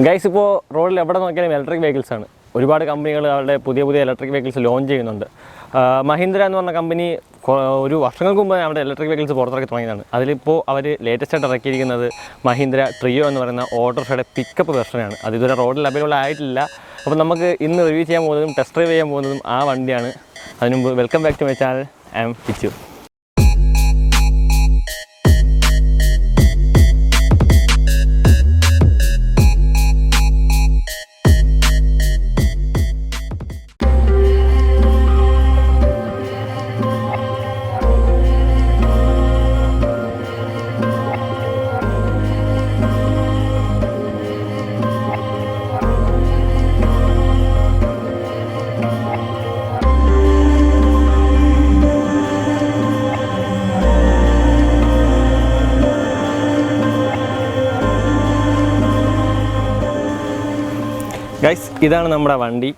Guys ഇപ്പോൾ റോഡിൽ എവിടെ നോക്കിയാലും ഇലക്ട്രിക് വെഹിക്കിൾസ് ആണ്. ഒരുപാട് കമ്പനികൾ അവരുടെ പുതിയ പുതിയ ഇലക്ട്രിക് വെഹിക്കിൾസ് ലോഞ്ച് ചെയ്യുന്നുണ്ട്. മഹീന്ദ്ര എന്ന് പറഞ്ഞ കമ്പനി ഒരു വർഷങ്ങൾക്ക് മുമ്പ് അവിടെ ഇലക്ട്രിക് വെഹിക്കിൾസ് പുറത്തിറക്കി തുടങ്ങിയതാണ്. അതിലിപ്പോൾ അവർ ലേറ്റസ്റ്റ് ആയിട്ട് ഇറക്കിയിരിക്കുന്നത് മഹീന്ദ്ര ട്രിയോ എന്ന് പറയുന്ന ഓട്ടോറിക്ഷയുടെ പിക്കപ്പ് വെർഷനാണ്. അത് ഇതുവരെ റോഡിൽ അവൈലബിൾ ആയിട്ടില്ല. അപ്പോൾ നമുക്ക് ഇന്ന് റിവ്യൂ ചെയ്യാൻ പോകുന്നതും ടെസ്റ്റ് ഡ്രൈവ് ചെയ്യാൻ പോകുന്നതും ആ വണ്ടിയാണ്. അതിനുമുമ്പ് welcome back to my channel. I am Pichu. Guys, ഇതാണ് നമ്മുടെ വണ്ടി.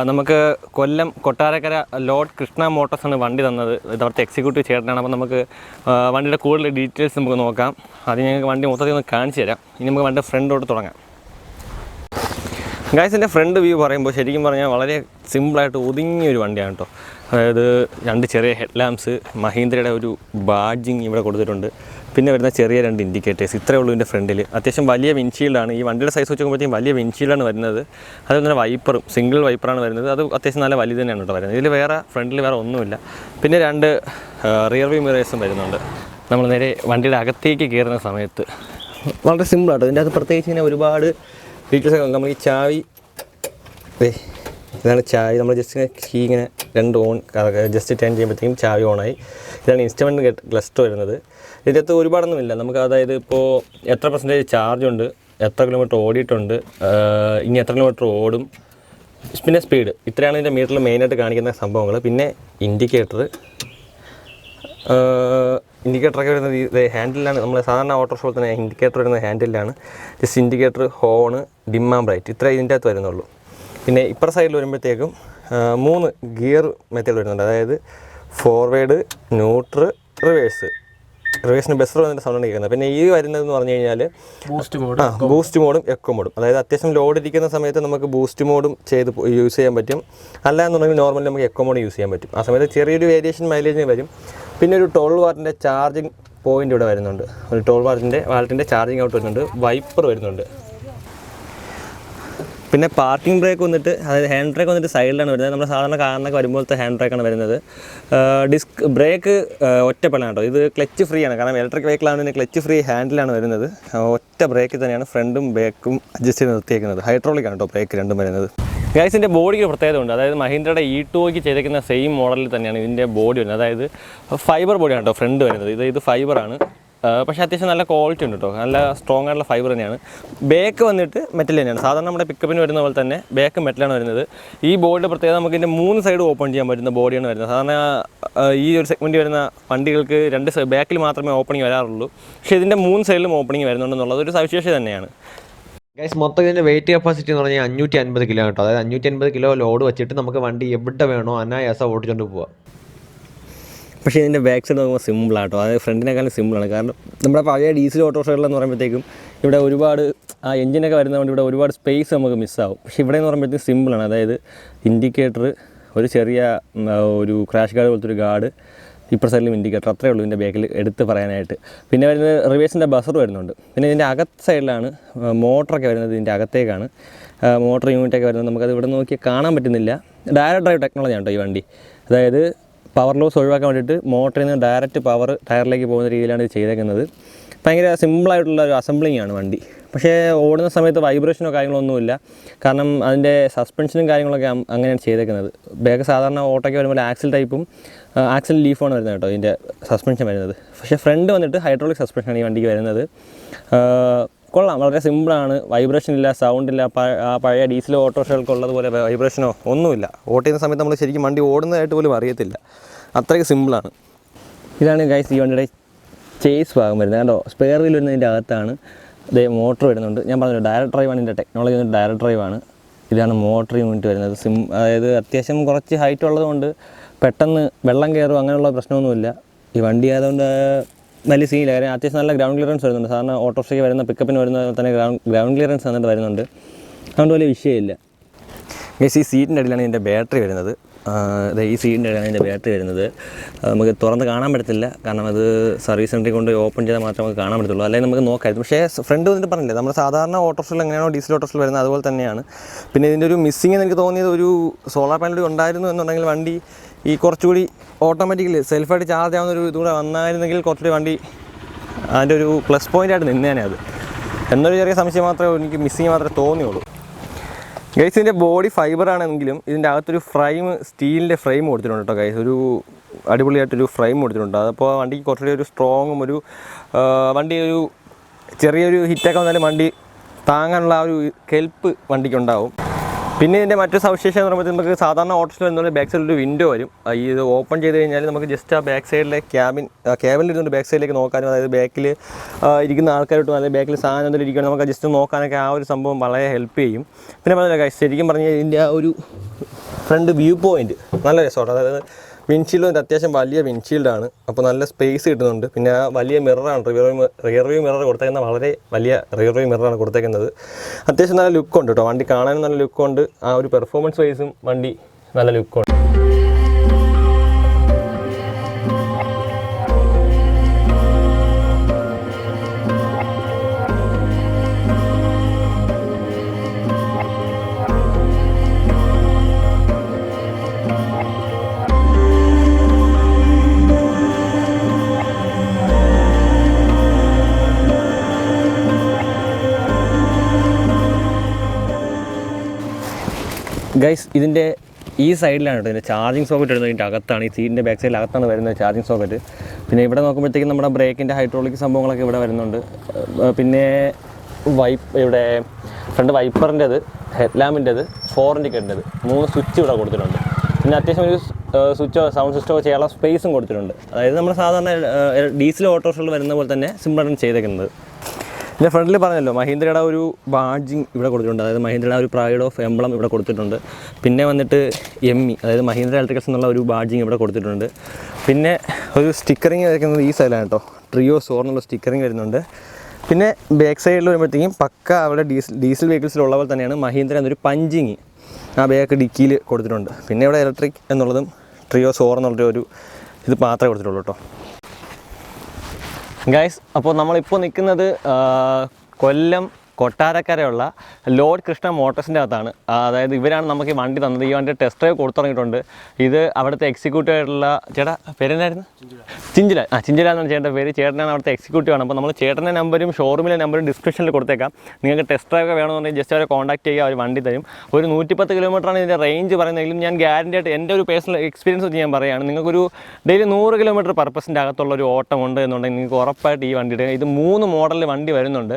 നമുക്ക് കൊല്ലം കൊട്ടാരക്കര ലോഡ് കൃഷ്ണ മോട്ടോഴ്സാണ് വണ്ടി തന്നത്. ഇത് അവിടുത്തെ എക്സിക്യൂട്ടീവ് ചേട്ടനാണ്. അപ്പോൾ നമുക്ക് വണ്ടിയുടെ കൂടുതൽ ഡീറ്റെയിൽസ് നമുക്ക് നോക്കാം. അത് ഞങ്ങൾക്ക് വണ്ടി മൊത്തത്തിൽ ഒന്ന് കാണിച്ചു തരാം. ഇനി നമുക്ക് വണ്ടി ഫ്രണ്ടോട്ട് തുടങ്ങാം. ഗൈസിൻ്റെ ഫ്രണ്ട് വ്യൂ പറയുമ്പോൾ ശരിക്കും പറഞ്ഞാൽ വളരെ സിമ്പിളായിട്ട് ഒതുങ്ങിയൊരു വണ്ടിയാണ് കേട്ടോ. അതായത് രണ്ട് ചെറിയ ഹെഡ് ലാമ്പ്സ്, മഹീന്ദ്രയുടെ ഒരു ബാഡ്ജിങ് ഇവിടെ കൊടുത്തിട്ടുണ്ട്. പിന്നെ വരുന്ന ചെറിയ രണ്ട് ഇൻഡിക്കേറ്റേഴ്സ്, ഇത്രയേ ഉള്ളൂ ഇതിൻ്റെ ഫ്രണ്ടിൽ. അത്യാവശ്യം വലിയ വിൻഷീൽഡാണ്. ഈ വണ്ടിയുടെ സൈസ് വെച്ച് നോക്കുമ്പോഴത്തേക്കും വലിയ വിൻഷീൽഡാണ് വരുന്നത്. അതുപോലെ തന്നെ വൈപ്പറും സിംഗിൾ വൈപ്പറാണ് വരുന്നത്. അത് അത്യാവശ്യം നല്ല വലുത് തന്നെയാണ് കേട്ടോ വരുന്നത്. ഇതിൽ ഫ്രണ്ടിൽ വേറെ ഒന്നുമില്ല. പിന്നെ രണ്ട് റിയർ വ്യൂ മിറേഴ്സും വരുന്നുണ്ട്. നമ്മൾ നേരെ വണ്ടിയുടെ അകത്തേക്ക് കയറുന്ന സമയത്ത് വളരെ സിമ്പിളാട്ടോ. ഇതിൻ്റെ അകത്ത് പ്രത്യേകിച്ച് ഇങ്ങനെ ഒരുപാട് ഡീറ്റെയിൽസ് ഒക്കെ നമ്മൾ ഈ ചാവി, ഇതാണ് ചാവി. നമ്മൾ ജസ്റ്റ് കീ ഇങ്ങനെ രണ്ട് ഓൺ ജസ്റ്റ് ടേൺ ചെയ്യുമ്പോഴത്തേക്കും ചാവി ഓണായി. ഇതാണ് ഇൻസ്ട്രുമെൻ്റ് ക്ലസ്റ്റർ വരുന്നത്. ഇതിൻ്റെ അകത്ത് ഒരുപാടൊന്നുമില്ല. നമുക്ക് അതായത് ഇപ്പോൾ എത്ര % ചാർജ് ഉണ്ട്, എത്ര കിലോമീറ്റർ ഓടിയിട്ടുണ്ട്, ഇനി എത്ര കിലോമീറ്റർ ഓടും, പിന്നെ സ്പീഡ്, ഇത്രയാണ് ഇതിൻ്റെ മീറ്ററിൽ മെയിനായിട്ട് കാണിക്കുന്ന സംഭവങ്ങൾ. പിന്നെ ഇൻഡിക്കേറ്ററൊക്കെ വരുന്നത് ഇത് ഹാൻഡിലാണ്. നമ്മൾ സാധാരണ ഓട്ടോറിക്ഷ പോലെ തന്നെ ഇൻഡിക്കേറ്റർ വരുന്ന ഹാൻഡിലാണ്. Just indicator, horn, dim and bright, ഇത്ര ഇതിൻ്റെ അകത്ത് വരുന്നുള്ളൂ. പിന്നെ ഇപ്പുറ സൈഡിൽ വരുമ്പോഴത്തേക്കും 3 ഗിയർ മെത്തേഡ് വരുന്നുണ്ട്. അതായത് ഫോർവേഡ്, ന്യൂട്രൽ, റിവേഴ്സിന് ബെസ്റ്റ് വന്നിട്ട് സൗണ്ട് കേൾക്കുന്നത്. പിന്നെ ഈ വരുന്നതെന്ന് പറഞ്ഞു കഴിഞ്ഞാൽ ബൂസ്റ്റ് മോഡും എക്കോ മോഡും. അതായത് അത്യാവശ്യം ലോഡ് ഇരിക്കുന്ന സമയത്ത് നമുക്ക് ബൂസ്റ്റ് മോഡും യൂസ് ചെയ്യാൻ പറ്റും. അല്ല എന്നുണ്ടെങ്കിൽ നോർമലി നമുക്ക് എക്കോ മോഡ് യൂസ് ചെയ്യാൻ പറ്റും. ആ സമയത്ത് ചെറിയൊരു വേരിയേഷൻ മൈലേജിന് വരും. പിന്നെ ഒരു 12 വാട്ടിൻ്റെ ചാർജിങ് പോയിൻ്റ് ഇവിടെ വരുന്നുണ്ട്. ഒരു 12 വാട്ടിൻ്റെ ചാർജിങ് ഔട്ട് വരുന്നുണ്ട്. വൈപ്പർ വരുന്നുണ്ട്. പിന്നെ പാർക്കിംഗ് ബ്രേക്ക് വന്നിട്ട്, അതായത് ഹാൻഡ് ബ്രേക്ക് വന്നിട്ട് സൈഡിലാണ് വരുന്നത്. നമ്മൾ സാധാരണ കാറിനൊക്കെ വരുമ്പോഴത്തെ ഹാൻഡ് ബ്രേക്കാണ് വരുന്നത്. ഡിസ്ക് ബ്രേക്ക് ഒറ്റപ്പെടാണ് കേട്ടോ. ഇത് ക്ലച്ച് ഫ്രീ ആണ്. കാരണം ഇലക്ട്രിക് വെഹിക്കിളാണ്, ക്ലച്ച് ഫ്രീ ഹാൻഡിലാണ് വരുന്നത്. ഒറ്റ ബ്രേക്കിൽ തന്നെയാണ് ഫ്രണ്ടും ബാക്കും അഡ്ജസ്റ്റ് ചെയ്ത് നിർത്തിയേക്കുന്നത്. ഹൈഡ്രോളിക് ആണ് കേട്ടോ ബ്രേക്ക് രണ്ടും വരുന്നത്. ഗൈസിൻ്റെ ബോഡിക്ക് പ്രത്യേകത ഉണ്ട്. അതായത് മഹീന്ദ്രയുടെ E2 ചെയ്തേക്കുന്ന സെയിം മോഡലിൽ തന്നെയാണ് ഇതിൻ്റെ ബോഡി വരുന്നത്. അതായത് ഫൈബർ ബോഡിയാണ് കേട്ടോ ഫ്രണ്ട് വരുന്നത്. ഇത് ഫൈബറാണ്. പക്ഷേ അത്യാവശ്യം നല്ല ക്വാളിറ്റി ഉണ്ട് കേട്ടോ. നല്ല സ്ട്രോങ് ആയിട്ടുള്ള ഫൈബർ തന്നെയാണ്. ബാക്ക് വന്നിട്ട് മെറ്റൽ തന്നെയാണ്. സാധാരണ നമ്മുടെ പിക്കപ്പിന് വരുന്ന പോലെ തന്നെ ബാക്ക് മെറ്റലാണ് വരുന്നത്. ഈ ബോഡിയുടെ പ്രത്യേകത നമുക്ക് ഇതിൻ്റെ 3 സൈഡ് ഓപ്പൺ ചെയ്യാൻ പറ്റുന്ന ബോഡിയാണ് വരുന്നത്. സാധാരണ ഈ ഒരു സെഗ്മെൻറ്റ് വരുന്ന വണ്ടികൾക്ക് 2 ബാക്കിൽ മാത്രമേ ഓപ്പണിങ് വരാറുള്ളൂ. പക്ഷേ ഇതിൻ്റെ 3 സൈഡിലും ഓപ്പണിങ് വരുന്നുണ്ടെന്നുള്ളത് ഒരു സവിശേഷത തന്നെയാണ്. ഗൈസ്, മൊത്തം ഇതിൻ്റെ വെയിറ്റ് കപ്പാസിറ്റി എന്ന് പറഞ്ഞാൽ 550 കിലോ കേട്ടോ. അതായത് 550 കിലോ ലോഡ് വെച്ചിട്ട് നമുക്ക് വണ്ടി എവിടെ വേണോ അനായാസം ഓടിച്ചുകൊണ്ട് പോവാം. പക്ഷേ ഇതിൻ്റെ ബാക്ക് സൈഡ് നോക്കുമ്പോൾ സിമ്പിളാട്ടോ. അതായത് ഫ്രണ്ടിനേക്കാളും സിമ്പിളാണ്. കാരണം നമ്മുടെ പഴയ ഡീസൽ ഓട്ടോറിക്ഷകളെന്ന് പറയുമ്പോഴത്തേക്കും ഇവിടെ ഒരുപാട് ആ എഞ്ചിനൊക്കെ വരുന്നതുകൊണ്ട് ഇവിടെ ഒരുപാട് സ്പേസ് നമുക്ക് മിസ്സാവും. പക്ഷേ ഇവിടെ എന്ന് പറയുമ്പോഴത്തേക്കും സിമ്പിളാണ്. അതായത് ഇൻഡിക്കേറ്റർ, ഒരു ചെറിയ ഒരു ക്രാഷ് ഗാർഡ് പോലത്തെ ഒരു ഗാർഡ്, ഇപ്പുറ സൈഡിലും ഇൻഡിക്കേറ്റർ, അത്രയേ ഉള്ളൂ ഇതിൻ്റെ ബാക്കിൽ എടുത്ത് പറയാനായിട്ട്. പിന്നെ വരുന്നത് റിവേഴ്സിൻ്റെ ബസർ വരുന്നുണ്ട്. പിന്നെ ഇതിൻ്റെ അകത്ത് സൈഡിലാണ് മോട്ടറൊക്കെ വരുന്നത്. ഇതിൻ്റെ അകത്തേക്കാണ് മോട്ടർ യൂണിറ്റൊക്കെ വരുന്നത്. നമുക്കത് ഇവിടെ നോക്കി കാണാൻ പറ്റുന്നില്ല. ഡയറക്റ്റ് ഡ്രൈവ് ടെക്നോളജിയാണ് കേട്ടോ ഈ വണ്ടി. അതായത് പവർ ലോസ് ഒഴിവാക്കാൻ വേണ്ടിയിട്ട് മോട്ടറിൽ നിന്ന് ഡയറക്റ്റ് പവർ ടയറിലേക്ക് പോകുന്ന രീതിയിലാണ് ഇത് ചെയ്തേക്കുന്നത്. ഭയങ്കര സിമ്പിളായിട്ടുള്ള ഒരു അസംബ്ലിംഗ് ആണ് വണ്ടി. പക്ഷേ ഓടുന്ന സമയത്ത് വൈബ്രേഷനോ കാര്യങ്ങളൊന്നുമില്ല. കാരണം അതിൻ്റെ സസ്പെൻഷനും കാര്യങ്ങളൊക്കെ അങ്ങനെയാണ് ചെയ്തേക്കുന്നത്. ബാക്ക് സാധാരണ ഓട്ടോയ്ക്ക് വരുമ്പോൾ ആക്സിൽ ലീഫാണ് വരുന്നത് കേട്ടോ ഇതിൻ്റെ സസ്പെൻഷൻ വരുന്നത്. പക്ഷേ ഫ്രണ്ട് വന്നിട്ട് ഹൈഡ്രോളിക് സസ്പെൻഷനാണ് ഈ വണ്ടിക്ക് വരുന്നത്. കൊള്ളാം, വളരെ സിമ്പിളാണ്. വൈബ്രേഷൻ ഇല്ല, സൗണ്ട് ഇല്ല. പഴയ ഡീസൽ ഓട്ടോറിക്ഷകൾക്കുള്ളതുപോലെ വൈബ്രേഷനോ ഒന്നുമില്ല. ഓട്ടുന്ന സമയത്ത് നമ്മൾ ശരിക്കും വണ്ടി ഓടുന്നതായിട്ട് പോലും അറിയത്തില്ല. അത്രയ്ക്ക് സിമ്പിളാണ്. ഇതാണ് ഗൈസ് ഈ വണ്ടിയുടെ ചേസ് ഭാഗം വരുന്നത് കേട്ടോ. സ്പെയർ വീൽ വരുന്നതിൻ്റെ അകത്താണ് ഇതേ മോട്ടർ വരുന്നുണ്ട്. ഞാൻ പറഞ്ഞു ഡയറക്റ്റ് ഡ്രൈവാണ് ഇതിൻ്റെ ടെക്നോളജി. വന്നിട്ട് ഡയറക്റ്റ് ഡ്രൈവാണ്. ഇതാണ് മോട്ടർ യൂണിറ്റ് വരുന്നത്. അതായത് അത്യാവശ്യം കുറച്ച് ഹൈറ്റ് ഉള്ളതുകൊണ്ട് പെട്ടെന്ന് വെള്ളം കയറും അങ്ങനെയുള്ള പ്രശ്നമൊന്നുമില്ല. ഈ വണ്ടി ആയതുകൊണ്ട് വലിയ സീനില്ല. കാര്യം അത്യാവശ്യം നല്ല ഗ്രൗണ്ട് ക്ലിയറൻസ് വരുന്നുണ്ട്. സാധാരണ ഓട്ടോറിക്ഷയ്ക്ക് വരുന്ന പിക്കപ്പിന് വരുന്ന തന്നെ ഗ്രൗണ്ട് ക്ലിയറൻസ് വന്നിട്ട് വരുന്നുണ്ട്. അതുകൊണ്ട് വലിയ വിഷയമില്ല. ഗൈസ് ഈ സീറ്റിൻ്റെ അടിയിലാണ് ഇതിൻ്റെ ബാറ്ററി വരുന്നത്. ഈ സീറ്റിൻ്റെ അടിയിലാണ് ഇതിൻ്റെ ബാറ്ററി വരുന്നത്. നമുക്ക് തുറന്ന് കാണാൻ പറ്റത്തില്ല, കാരണം അത് സർവീസ് സെൻറ്ററിൽ കൊണ്ട് ഓപ്പൺ ചെയ്താൽ മാത്രമേ നമുക്ക് കാണാൻ പറ്റത്തുള്ളൂ. അല്ലെങ്കിൽ നമുക്ക് നോക്കാമായിരുന്നു. പക്ഷേ ഫ്രണ്ട് വന്നിട്ട് പറഞ്ഞില്ലേ, നമ്മൾ സാധാരണ ഓട്ടോറിക്ഷയിൽ എങ്ങനെയാണോ ഡീസൽ ഓട്ടോറിക്ഷയിൽ വരുന്നത് അതുപോലെ തന്നെയാണ്. പിന്നെ ഇതിൻ്റെ ഒരു മിസ്സിങ് എന്ന് എനിക്ക് തോന്നിയത് ഒരു സോളാർ പാനൽ ഉണ്ടായിരുന്നു എന്നുണ്ടെങ്കിൽ വണ്ടി ഈ കുറച്ചുകൂടി ഓട്ടോമാറ്റിക്കലി സെൽഫായിട്ട് ചാർജ് ആവുന്ന ഒരു ഇതുകൂടെ വന്നായിരുന്നെങ്കിൽ കുറച്ചുകൂടി വണ്ടി അതിൻ്റെ ഒരു പ്ലസ് പോയിൻ്റായിട്ട് നിന്നേനെ അത് എന്നൊരു ചെറിയ സംശയം മാത്രമേ എനിക്ക് മിസ്സിങ് മാത്രമേ തോന്നിയുള്ളൂ. ഗൈസ് ഇതിൻ്റെ ബോഡി ഫൈബർ ആണെങ്കിലും ഇതിൻ്റെ അകത്തൊരു ഫ്രെയിം, സ്റ്റീലിൻ്റെ ഫ്രെയിം കൊടുത്തിട്ടുണ്ട് കേട്ടോ ഗൈസ്. ഒരു അടിപൊളിയായിട്ടൊരു ഫ്രെയിം കൊടുത്തിട്ടുണ്ട്. അതപ്പോൾ വണ്ടിക്ക് കുറച്ചുകൂടി ഒരു സ്ട്രോങ്ങും ഒരു വണ്ടി ഒരു ചെറിയൊരു ഹിറ്റൊക്കെ വന്നാലും വണ്ടി താങ്ങാനുള്ള ആ ഒരു കെൽപ്പ് വണ്ടിക്കുണ്ടാവും. പിന്നെ ഇതിൻ്റെ മറ്റൊരു സവിശേഷത എന്ന് പറയുമ്പോൾ നമുക്ക് സാധാരണ ഓട്ടോറിക്ഷയിൽ വരുന്ന ബാക്ക് സൈഡിൽ ഒരു വിൻഡോ വരും. ഇത് ഓപ്പൺ ചെയ്ത് കഴിഞ്ഞാൽ നമുക്ക് ജസ്റ്റ് ആ ബാക്ക് സൈഡിലെ ക്യാബിനിൽ ഇരുന്നുകൊണ്ട് ബാക്ക് സൈഡിലേക്ക് നോക്കാനും, അതായത് ബാക്കിൽ ഇരിക്കുന്ന ആൾക്കാരോട്ടും അല്ലെങ്കിൽ ബാക്കിൽ സാധനം എന്തെങ്കിലും ഇരിക്കുകയാണ് നമുക്ക് ജസ്റ്റ് നോക്കാനൊക്കെ ആ ഒരു സംഭവം വളരെ ഹെൽപ്പ് ചെയ്യും. പിന്നെ പറഞ്ഞില്ല ശരിക്കും പറഞ്ഞാൽ ഇതിൻ്റെ ആ ഒരു ഫ്രണ്ട് വ്യൂ പോയിൻറ്റ് നല്ല രസമാണ്. അതായത് വിൻഷീൽഡ് അത്യാവശ്യം വലിയ വിൻഷീൽഡാണ്, അപ്പോൾ നല്ല സ്പേസ് കിട്ടുന്നുണ്ട്. പിന്നെ ആ വലിയ മിററാണ്, റിയർ വ്യൂ മിറർ കൊടുത്തേക്കുന്നത്, വളരെ വലിയ റിയർ വ്യൂ മിററാണ് കൊടുത്തേക്കുന്നത്. അത്യാവശ്യം നല്ല ലുക്കുണ്ട് കേട്ടോ, വണ്ടി കാണാനും നല്ല ലുക്കുണ്ട്. ആ ഒരു പെർഫോമൻസ് വൈസും വണ്ടി നല്ല ലുക്കുണ്ട്. ഗൈസ് ഇതിൻ്റെ ഈ സൈഡിലാണ് കേട്ടോ ഇതിൻ്റെ ചാർജിങ് സോക്കറ്റ് വരുന്നത്. ഇതിൻ്റെ അകത്താണ്, ഈ സീറ്റിൻ്റെ ബാക്ക് സൈഡിൽ അകത്താണ് വരുന്നത് ചാർജിങ് സോക്കറ്റ്. പിന്നെ ഇവിടെ നോക്കുമ്പോഴത്തേക്കും നമ്മുടെ ബ്രേക്കിൻ്റെ ഹൈഡ്രോളിക് സംഭവങ്ങളൊക്കെ ഇവിടെ വരുന്നുണ്ട്. പിന്നെ ഇവിടെ ഫ്രണ്ട് വൈപ്പറിൻ്റെത്, ഹെഡ് ലാമ്പിൻ്റെത്, 4 ഇൻഡിക്കേറ്ററിൻ്റെത് 3 സ്വിച്ച് ഇവിടെ കൊടുത്തിട്ടുണ്ട്. പിന്നെ അത്യാവശ്യം ഒരു സ്വിച്ചോ സൗണ്ട് സിസ്റ്റമോ ചെയ്യാനുള്ള സ്പേസും കൊടുത്തിട്ടുണ്ട്. അതായത് നമ്മൾ സാധാരണ ഡീസൽ ഓട്ടോറിക്ഷകളിൽ വരുന്ന പോലെ തന്നെ സിമ്പിളാണ് ചെയ്തേക്കുന്നത്. പിന്നെ ഫ്രണ്ടിൽ പറഞ്ഞല്ലോ മഹീന്ദ്രയുടെ ഒരു ബാഡ്ജിങ് ഇവിടെ കൊടുത്തിട്ടുണ്ട്. അതായത് മഹീന്ദ്രയുടെ ഒരു പ്രൈഡ് ഓഫ് എംബ്ലം ഇവിടെ കൊടുത്തിട്ടുണ്ട്. പിന്നെ വന്നിട്ട് ME അതായത് മഹീന്ദ്ര ഇലക്ട്രിക്കൽസ് എന്നുള്ള ഒരു ബാഡ്ജിങ് ഇവിടെ കൊടുത്തിട്ടുണ്ട്. പിന്നെ ഒരു സ്റ്റിക്കറിങ് വയ്ക്കുന്നത് ഈ സൈഡിലാണ് കേട്ടോ, ട്രിയോ സോർ എന്നുള്ള സ്റ്റിക്കറിങ് വരുന്നുണ്ട്. പിന്നെ ബാക്ക് സൈഡിൽ വരുമ്പോഴത്തേക്കും പക്ക അവിടെ ഡീസൽ വെഹിക്കിൾസിലുള്ള പോലെ തന്നെയാണ് മഹീന്ദ്ര എന്നൊരു പഞ്ചിങ് ആ ബാക്ക് ഡിക്കിയിൽ കൊടുത്തിട്ടുണ്ട്. പിന്നെ ഇവിടെ ഇലക്ട്രിക് എന്നുള്ളതും ട്രിയോ സോർ എന്നുള്ളൊരു ഇത് മാത്രമേ കൊടുത്തിട്ടുള്ളൂ കേട്ടോ. ഗൈസ് അപ്പോൾ നമ്മളിപ്പോൾ നിൽക്കുന്നത് കൊല്ലം കൊട്ടാരക്കരയുള്ള ലോർഡ് കൃഷ്ണ മോട്ടോഴ്സിൻ്റെ അകത്താണ്. അതായത് ഇവരാണ് നമുക്ക് ഈ വണ്ടി തന്നത്. ഈ വണ്ടി ടെസ്റ്റ് ഡ്രൈവ് കൊടുത്തിറങ്ങിയിട്ടുണ്ട്. ഇത് അവിടുത്തെ എക്സിക്യൂട്ടീവ് ആയിട്ടുള്ള ചേട്ടാ പേരെന്നായിരുന്നു? ചിഞ്ചിലാൽ. ചിഞ്ചിലാൽ എന്നാണ് ചേട്ടൻ്റെ പേര്. ചേട്ടനാണ് അവിടുത്തെ എക്സിക്യൂട്ടീവ് ആണ്. അപ്പോൾ നമ്മൾ ചേട്ടൻ്റെ നമ്പരും ഷോറൂമിലെ നമ്പരും ഡിസ്ക്രിപ്ഷനിൽ കൊടുത്തേക്കാം. നിങ്ങൾക്ക് ടെസ്റ്റ് ഡ്രൈവ് വേണമെന്നുണ്ടെങ്കിൽ ജസ്റ്റ് അവരെ കോൺടാക്ട് ചെയ്യുക, അവർ വണ്ടി തരും. ഒരു 110 കിലോമീറ്ററാണ് ഇതിൻ്റെ റേഞ്ച് പറയുന്നതെങ്കിലും ഞാൻ ഗ്യാരണ്ടി ആയിട്ട് എൻ്റെ ഒരു പേഴ്സണൽ എക്സ്പീരിയൻസ് വെച്ച് ഞാൻ പറയുകയാണ്. നിങ്ങൾക്കൊരു ഡെയിലി 100 കിലോമീറ്റർ പർപ്പസിൻ്റെ അകത്തുള്ള ഒരു ഓട്ടം ഉണ്ട് എന്നുണ്ടെങ്കിൽ നിങ്ങൾക്ക് ഉറപ്പായിട്ട് ഈ വണ്ടി എടുക്കുക. ഇത് 3 മോഡലിൽ വണ്ടി വരുന്നുണ്ട്.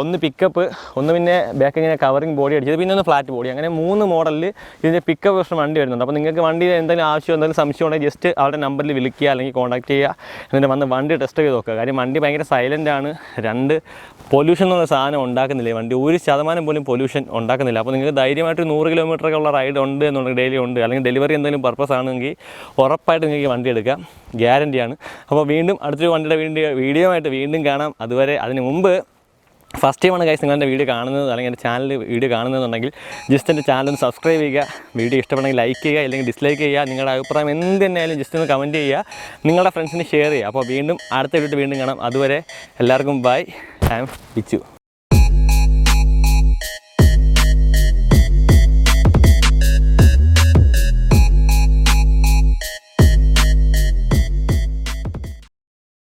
ഒന്ന് പിക്കപ്പ്, ഒന്ന് പിന്നെ ബാക്ക് ഇങ്ങനെ കവറിങ് ബോഡി അടിച്ചത്, പിന്നെ ഒന്ന് ഫ്ലാറ്റ് ബോഡി, അങ്ങനെ 3 മോഡലിൽ ഇതിൻ്റെ പിക്കപ്പ് വെർഷൻ വണ്ടി വരുന്നുണ്ട്. അപ്പോൾ നിങ്ങൾക്ക് വണ്ടി എന്തെങ്കിലും ആവശ്യം എന്തെങ്കിലും സംശയം ഉണ്ടെങ്കിൽ ജസ്റ്റ് അവരുടെ നമ്പറിൽ വിളിക്കുക അല്ലെങ്കിൽ കോൺടാക്ട് ചെയ്യുക. എന്നിട്ട് വന്ന് വണ്ടി ടെസ്റ്റ് ചെയ്ത് നോക്കുക. കാര്യം വണ്ടി ഭയങ്കര സൈലൻ്റ് ആണ്. 2 പൊല്യൂഷൻ എന്നുള്ള സാധനം ഉണ്ടാക്കുന്നില്ല വണ്ടി, 1% പോലും പൊല്യൂഷൻ ഉണ്ടാക്കുന്നില്ല. അപ്പോൾ നിങ്ങൾക്ക് ധൈര്യമായിട്ട് 100 കിലോമീറ്ററൊക്കെ ഉള്ള റൈഡ് ഉണ്ട് എന്നുണ്ടെങ്കിൽ ഡെയിലി ഉണ്ട്, അല്ലെങ്കിൽ ഡെലിവറി എന്തെങ്കിലും പർപ്പസ് ആണെങ്കിൽ ഉറപ്പായിട്ട് നിങ്ങൾക്ക് വണ്ടി എടുക്കാം, ഗ്യാരണ്ടിയാണ്. അപ്പോൾ വീണ്ടും അടുത്തൊരു വണ്ടിയുടെ വീഡിയോ ആയിട്ട് വീണ്ടും കാണാം. അതുവരെ അതിന് മുമ്പ് ഫസ്റ്റ് ടൈമാണ് ഗൈസ് നിങ്ങളുടെ വീഡിയോ കാണുന്നത് അല്ലെങ്കിൽ എൻ്റെ ചാനൽ വീഡിയോ കാണുന്നതെന്നുണ്ടെങ്കിൽ ജസ്റ്റ് എൻ്റെ ചാനൽ ഒന്ന് സബ്സ്ക്രൈബ് ചെയ്യുക. വീഡിയോ ഇഷ്ടപ്പെടെങ്കിൽ ലൈക്ക് ചെയ്യുക, അല്ലെങ്കിൽ ഡിസ്ലൈക്ക് ചെയ്യുക. നിങ്ങളുടെ അഭിപ്രായം എന്ത് തന്നെയായാലും ജസ്റ്റ് ഒന്ന് കമൻറ്റ് ചെയ്യുക, നിങ്ങളുടെ ഫ്രണ്ട്സിന് ഷെയർ ചെയ്യുക. അപ്പോൾ വീണ്ടും അടുത്ത വീഡിയോ വീണ്ടും കാണാം. അതുവരെ എല്ലാവർക്കും ബൈ. I am Bichu.